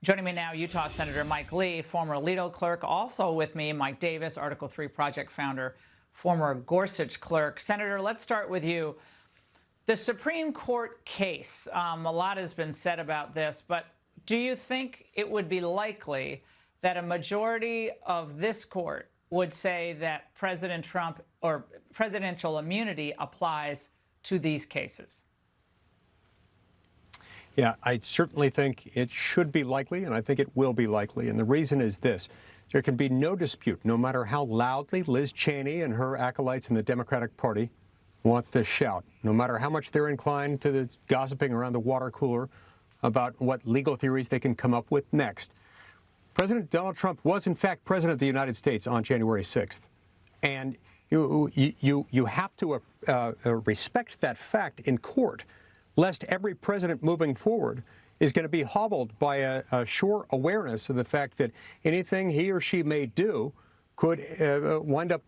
Joining me now, Utah Senator Mike Lee, former Alito clerk. Also with me, Mike Davis, Article 3 Project founder, former Gorsuch clerk. Senator, let's start with you. The Supreme Court case, a lot has been said about this, but do you think it would be likely that a majority of this court would say that President Trump or presidential immunity applies to these cases? Yeah, I certainly think it should be likely, and I think it will be likely. And the reason is this. There can be no dispute, no matter how loudly Liz Cheney and her acolytes in the Democratic Party want to shout, no matter how much they're inclined to the gossiping around the water cooler about what legal theories they can come up with next. President Donald Trump was, in fact, president of the United States on January 6th. And you have to respect that fact in court, lest every president moving forward is going to be hobbled by a sure awareness of the fact that anything he or she may do could wind up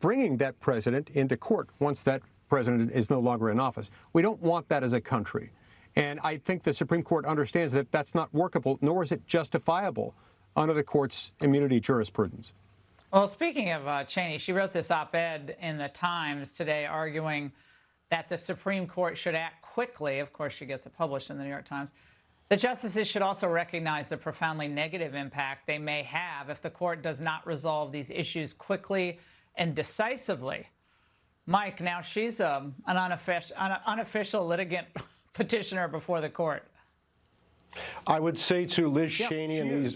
bringing that president into court once that president is no longer in office. We don't want that as a country. And I think the Supreme Court understands that that's not workable, nor is it justifiable under the court's immunity jurisprudence. Well, speaking of Cheney, she wrote this op-ed in the Times today arguing that the Supreme Court should act quickly. Of course, she gets it published in the New York Times. The justices should also recognize the profoundly negative impact they may have if the court does not resolve these issues quickly and decisively. Mike, now she's an unofficial litigant petitioner before the court. I would say to Liz Cheney and these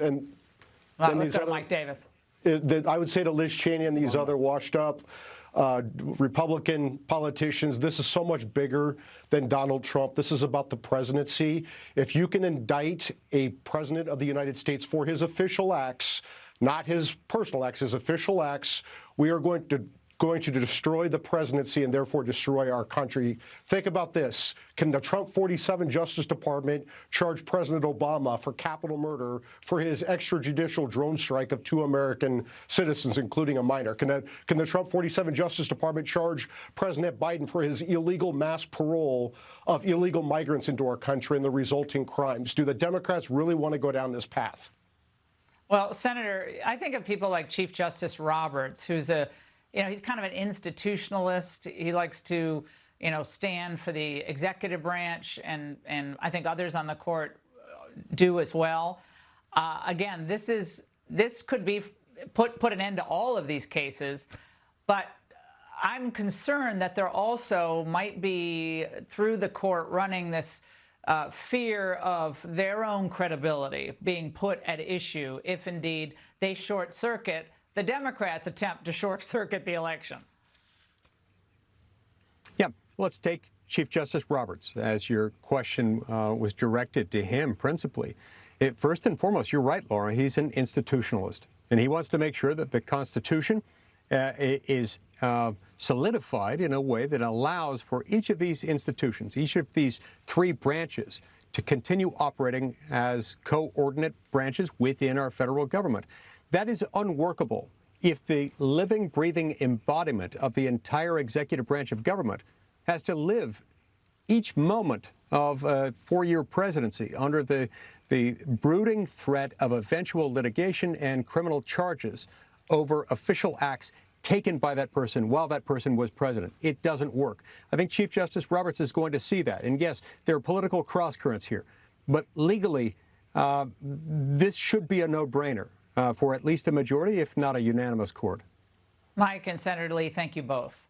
Let's go to Mike Davis. I would say to Liz Cheney and these other washed up Republican politicians, this is so much bigger than Donald Trump. This is about the presidency. If you can indict a president of the United States for his official acts, not his personal acts, his official acts, we are going to destroy the presidency and therefore destroy our country. Think about this. Can the Trump 47 Justice Department charge President Obama for capital murder for his extrajudicial drone strike of 2 American citizens, including a minor? Can the Trump 47 Justice Department charge President Biden for his illegal mass parole of illegal migrants into our country and the resulting crimes? Do the Democrats really want to go down this path? Well, Senator, I think of people like Chief Justice Roberts, who's he's kind of an institutionalist. He likes to, stand for the executive branch, and I think others on the court do as well. Again, this could be put an end to all of these cases, but I'm concerned that there also might be, through the court, running this fear of their own credibility being put at issue if indeed they short circuit the Democrats' attempt to short-circuit the election. Yeah, let's take Chief Justice Roberts, as your question was directed to him principally. First and foremost, you're right, Laura, he's an institutionalist, and he wants to make sure that the Constitution is solidified in a way that allows for each of these institutions, each of these 3 branches, to continue operating as coordinate branches within our federal government. That is unworkable if the living, breathing embodiment of the entire executive branch of government has to live each moment of a 4-year presidency under the brooding threat of eventual litigation and criminal charges over official acts taken by that person while that person was president. It doesn't work. I think Chief Justice Roberts is going to see that. And yes, there are political cross-currents here. But legally, this should be a no-brainer. For at least a majority, if not a unanimous court. Mike and Senator Lee, thank you both.